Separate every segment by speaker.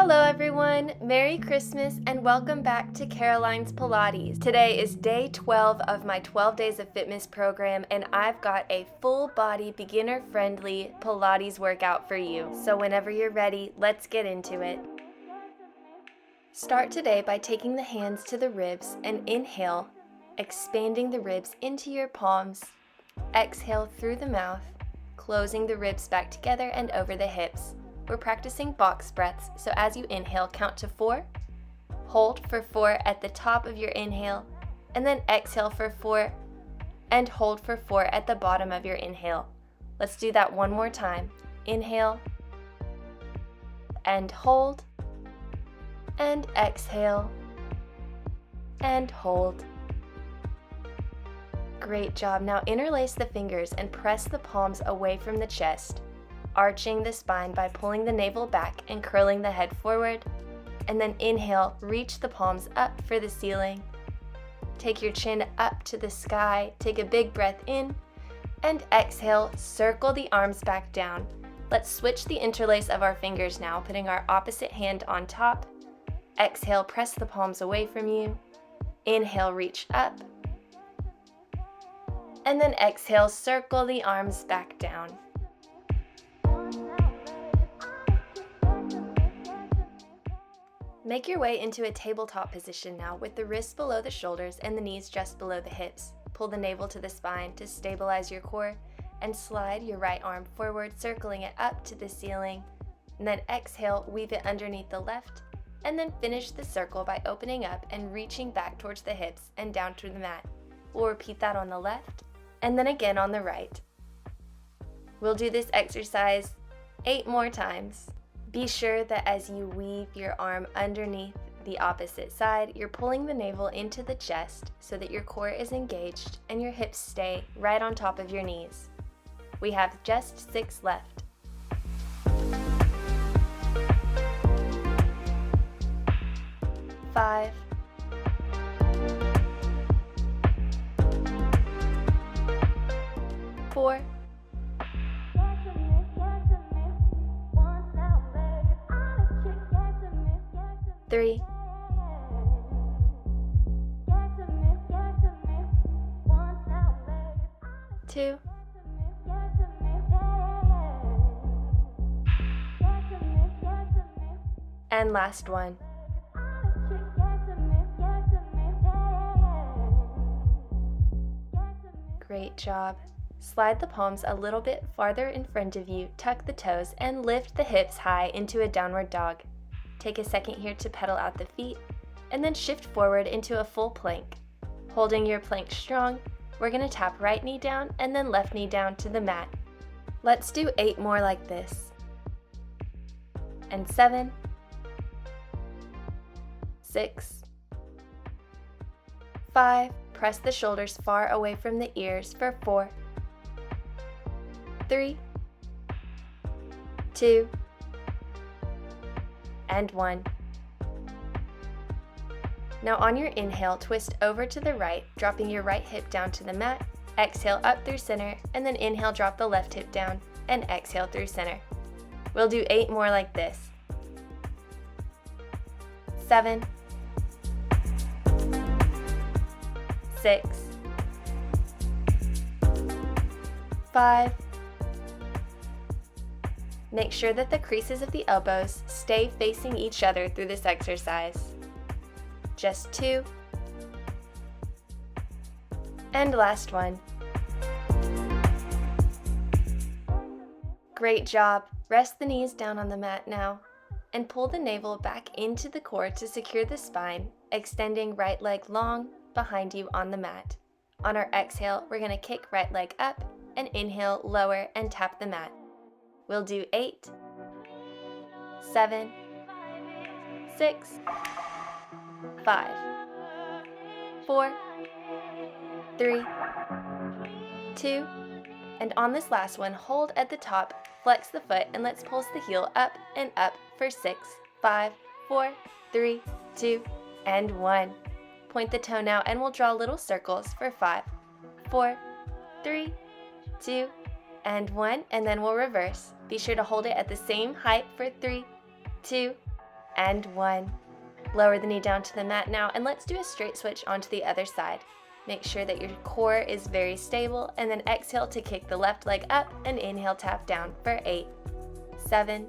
Speaker 1: Hello everyone, Merry Christmas and welcome back to Caroline's Pilates. Today is day 12 of my 12 Days of Fitmas program and I've got a full body beginner friendly Pilates workout for you. So whenever you're ready, let's get into it. Start today by taking the hands to the ribs and inhale, expanding the ribs into your palms. Exhale through the mouth, closing the ribs back together and over the hips. We're practicing box breaths, so as you inhale, count to 4, hold for 4 at the top of your inhale, and then exhale for 4, and hold for 4 at the bottom of your inhale. Let's do that one more time. Inhale, and hold, and exhale, and hold. Great job. Now interlace the fingers and press the palms away from the chest, arching the spine by pulling the navel back and curling the head forward. And then inhale, reach the palms up for the ceiling. Take your chin up to the sky, take a big breath in, and exhale, circle the arms back down. Let's switch the interlace of our fingers now, putting our opposite hand on top. Exhale, press the palms away from you. Inhale, reach up. And then exhale, circle the arms back down. Make your way into a tabletop position now with the wrists below the shoulders and the knees just below the hips. Pull the navel to the spine to stabilize your core and slide your right arm forward, circling it up to the ceiling. And then exhale, weave it underneath the left, and then finish the circle by opening up and reaching back towards the hips and down to the mat. We'll repeat that on the left and then again on the right. We'll do this exercise 8 more times. Be sure that as you weave your arm underneath the opposite side, you're pulling the navel into the chest so that your core is engaged and your hips stay right on top of your knees. We have just 6 left. Five, 4, 3, 2, and last one. Great job. Slide the palms a little bit farther in front of you, tuck the toes, and lift the hips high into a downward dog. Take a second here to pedal out the feet, and then shift forward into a full plank. Holding your plank strong, we're going to tap right knee down and then left knee down to the mat. Let's do 8 more like this. And 7, 6, 5, press the shoulders far away from the ears for 4, 3, 2, and 1. Now on your inhale, twist over to the right, dropping your right hip down to the mat. Exhale up through center, and then inhale, drop the left hip down, and exhale through center. We'll do 8 more like this. 7, 6, 5. Make sure that the creases of the elbows stay facing each other through this exercise. Just 2. And last one. Great job. Rest the knees down on the mat now and pull the navel back into the core to secure the spine, extending right leg long behind you on the mat. On our exhale, we're going to kick right leg up and inhale, lower, and tap the mat. We'll do 8, 7, 6, 5, 4, 3, 2, and on this last one, hold at the top, flex the foot, and let's pulse the heel up and up for 6, 5, 4, 3, 2, and 1. Point the toe now, and we'll draw little circles for 5, 4, 3, 2, and 1, and then we'll reverse. Be sure to hold it at the same height for 3, 2, and 1. Lower the knee down to the mat now, and let's do a straight switch onto the other side. Make sure that your core is very stable, and then exhale to kick the left leg up and inhale, tap down for 8, 7,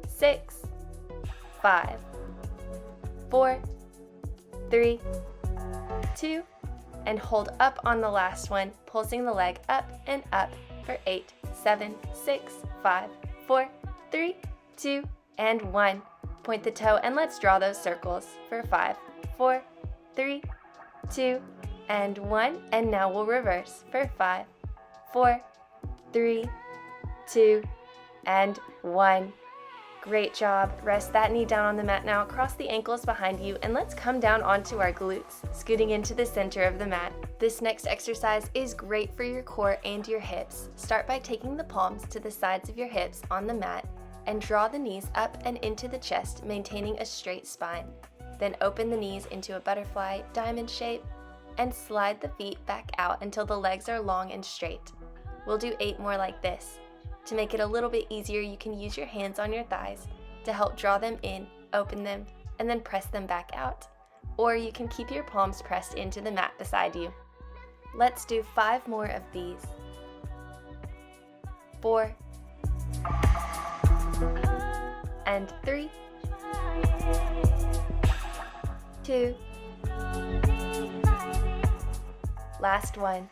Speaker 1: 6, 5, 4, 3, 2, and hold up on the last one, pulsing the leg up and up for 8, 7, 6, 5, 4, 3, 2, and 1. Point the toe and let's draw those circles for 5, 4, 3, 2, and 1. And now we'll reverse for 5, 4, 3, 2, and 1. Great job. Rest that knee down on the mat now, cross the ankles behind you, and let's come down onto our glutes, scooting into the center of the mat. This next exercise is great for your core and your hips. Start by taking the palms to the sides of your hips on the mat and draw the knees up and into the chest, maintaining a straight spine. Then open the knees into a butterfly, diamond shape, and slide the feet back out until the legs are long and straight. We'll do 8 more like this. To make it a little bit easier, you can use your hands on your thighs to help draw them in, open them, and then press them back out. Or you can keep your palms pressed into the mat beside you. Let's do 5 more of these. 4, and 3, 2, last one.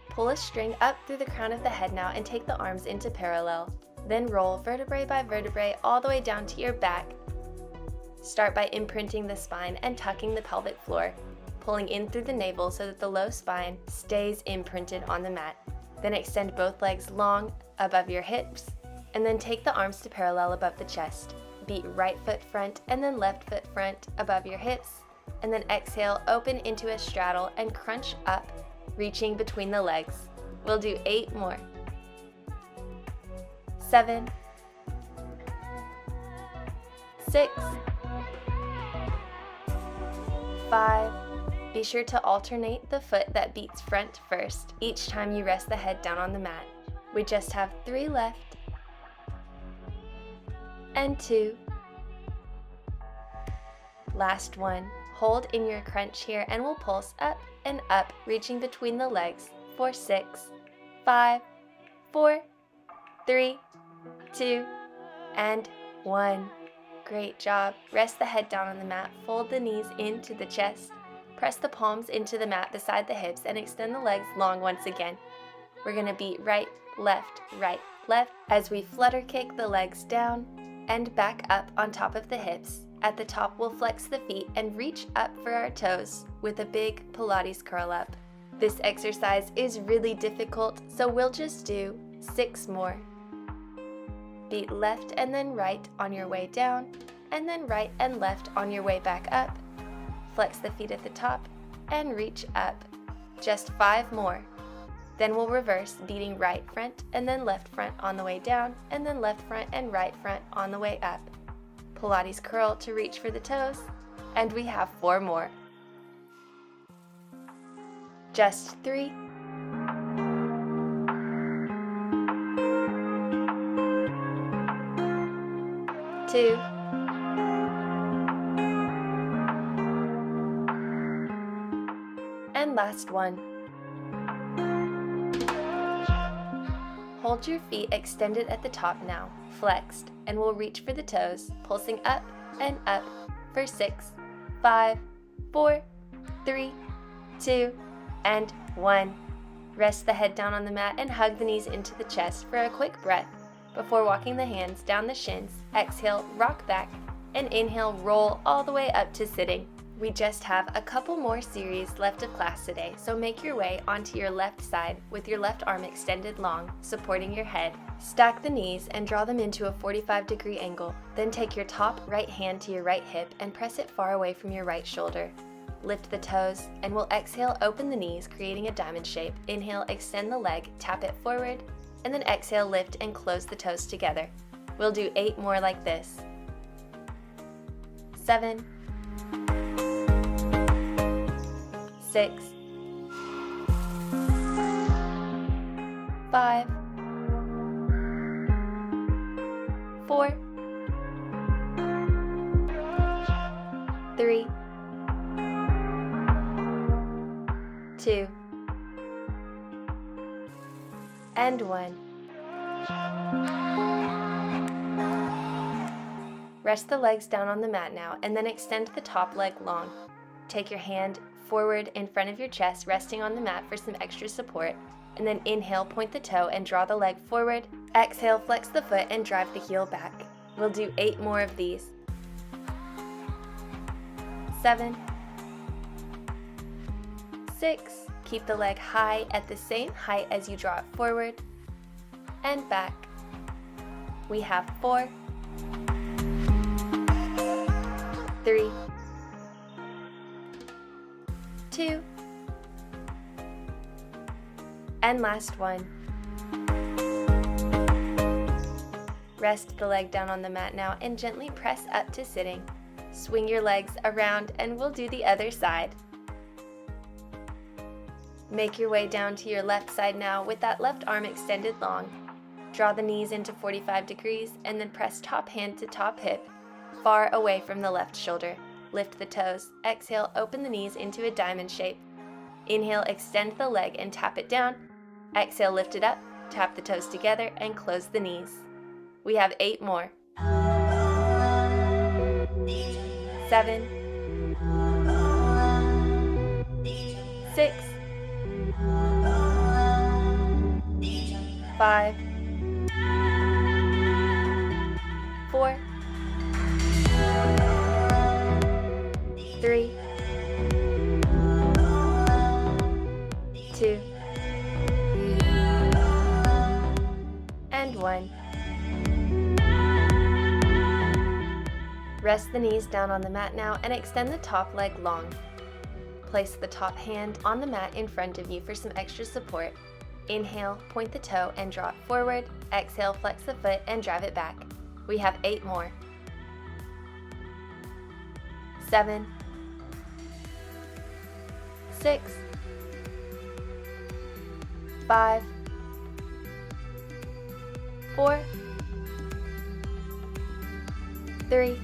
Speaker 1: Pull a string up through the crown of the head now and take the arms into parallel. Then roll vertebrae by vertebrae all the way down to your back. Start by imprinting the spine and tucking the pelvic floor, pulling in through the navel so that the low spine stays imprinted on the mat. Then extend both legs long above your hips, and then take the arms to parallel above the chest. Beat right foot front and then left foot front above your hips, and then exhale, open into a straddle and crunch up, reaching between the legs. We'll do 8 more. 7, 6, 5. Be sure to alternate the foot that beats front first each time you rest the head down on the mat. We just have 3 left, and 2. Last one. Hold in your crunch here and we'll pulse up and up, reaching between the legs for 6, 5, 4, 3, 2, and 1. Great job. Rest the head down on the mat, fold the knees into the chest, press the palms into the mat beside the hips, and extend the legs long once again. We're going to beat right, left, as we flutter kick the legs down and back up on top of the hips. At the top, we'll flex the feet and reach up for our toes with a big Pilates curl up. This exercise is really difficult, so we'll just do 6 more. Beat left and then right on your way down, and then right and left on your way back up. Flex the feet at the top and reach up. Just 5 more. Then we'll reverse, beating right front and then left front on the way down, and then left front and right front on the way up. Pilates curl to reach for the toes, and we have 4 more. Just 3. 2. And last one. Hold your feet extended at the top now, flexed, and we'll reach for the toes, pulsing up and up for 6, 5, 4, 3, 2, and 1. Rest the head down on the mat and hug the knees into the chest for a quick breath before walking the hands down the shins. Exhale, rock back, and inhale, roll all the way up to sitting. We just have a couple more series left of class today, so make your way onto your left side with your left arm extended long, supporting your head. Stack the knees and draw them into a 45-degree angle. Then take your top right hand to your right hip and press it far away from your right shoulder. Lift the toes, and we'll exhale, open the knees, creating a diamond shape. Inhale, extend the leg, tap it forward, and then exhale, lift and close the toes together. We'll do 8 more like this. 7, 6, 5, 4, 3, 2, and 1. Rest the legs down on the mat now, and then extend the top leg long. Take your hand forward in front of your chest, resting on the mat for some extra support, and then inhale, point the toe and draw the leg forward. Exhale, flex the foot and drive the heel back. We'll do 8 more of these. 7, 6, keep the leg high at the same height as you draw it forward, and back. We have 4, 3, 2, and last one. Rest the leg down on the mat now and gently press up to sitting. Swing your legs around and we'll do the other side. Make your way down to your left side now with that left arm extended long. Draw the knees into 45 degrees and then press top hand to top hip, far away from the left shoulder. Lift the toes. Exhale, open the knees into a diamond shape. Inhale, extend the leg and tap it down. Exhale, lift it up, tap the toes together and close the knees. We have 8 more. 7, 6, 5, 4, 3, 2, and 1. Rest the knees down on the mat now and extend the top leg long. Place the top hand on the mat in front of you for some extra support. Inhale, point the toe and draw it forward. Exhale, flex the foot and drive it back. We have 8 more. 7, 6, 5, 4, 3,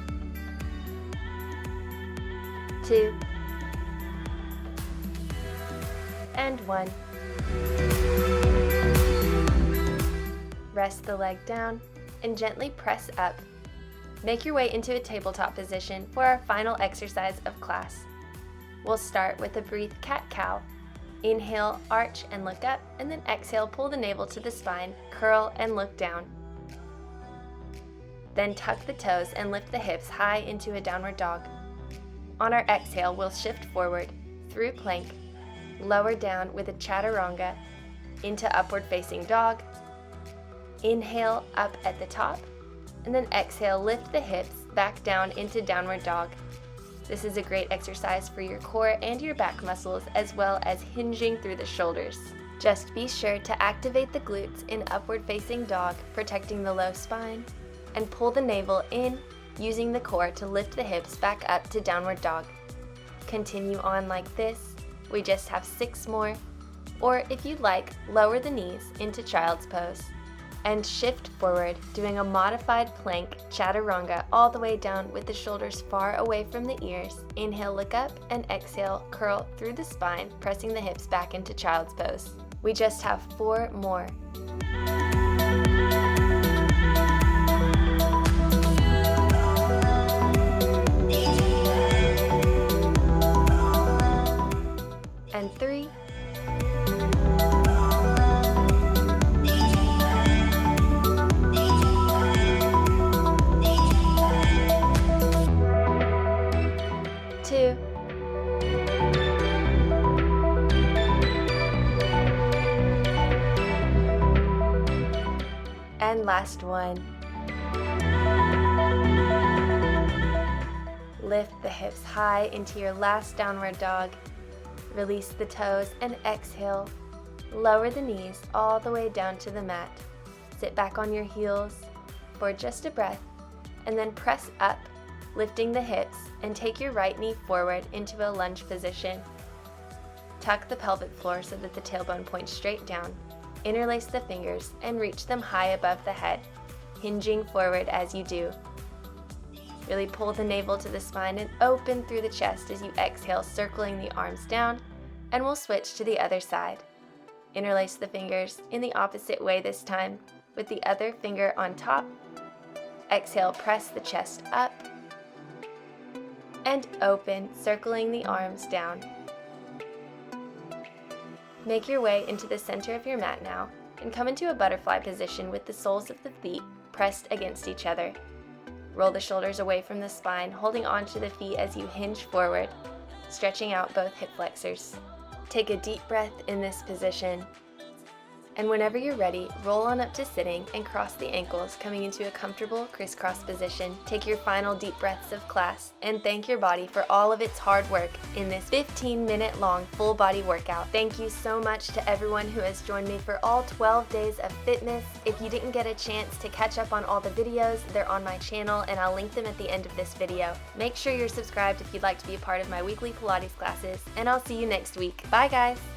Speaker 1: 2, and 1. Rest the leg down and gently press up. Make your way into a tabletop position for our final exercise of class. We'll start with a breathe cat-cow. Inhale, arch and look up, and then exhale, pull the navel to the spine, curl and look down. Then tuck the toes and lift the hips high into a downward dog. On our exhale, we'll shift forward through plank, lower down with a chaturanga, into upward facing dog. Inhale up at the top, and then exhale, lift the hips back down into downward dog. This is a great exercise for your core and your back muscles, as well as hinging through the shoulders. Just be sure to activate the glutes in upward facing dog, protecting the low spine, and pull the navel in, using the core to lift the hips back up to downward dog. Continue on like this. We just have 6 more. Or if you'd like, lower the knees into child's pose. And shift forward, doing a modified plank chaturanga all the way down with the shoulders far away from the ears. Inhale, look up, and exhale, curl through the spine, pressing the hips back into child's pose. We just have 4 more. And 3. And last one. Lift the hips high into your last downward dog. Release the toes and exhale. Lower the knees all the way down to the mat. Sit back on your heels for just a breath, and then press up, lifting the hips, and take your right knee forward into a lunge position. Tuck the pelvic floor so that the tailbone points straight down. Interlace the fingers and reach them high above the head. hinging forward as you do. Really pull the navel to the spine and open through the chest as you exhale, circling the arms down, and we'll switch to the other side. Interlace the fingers in the opposite way this time, with the other finger on top. Exhale, press the chest up, and open, circling the arms down. Make your way into the center of your mat now, and come into a butterfly position with the soles of the feet pressed against each other. Roll the shoulders away from the spine, holding onto the feet as you hinge forward, stretching out both hip flexors. Take a deep breath in this position, and whenever you're ready, roll on up to sitting and cross the ankles, coming into a comfortable crisscross position. Take your final deep breaths of class and thank your body for all of its hard work in this 15-minute long full body workout. Thank you so much to everyone who has joined me for all 12 days of Fitmas. If you didn't get a chance to catch up on all the videos, they're on my channel and I'll link them at the end of this video. Make sure you're subscribed if you'd like to be a part of my weekly Pilates classes, and I'll see you next week. Bye guys!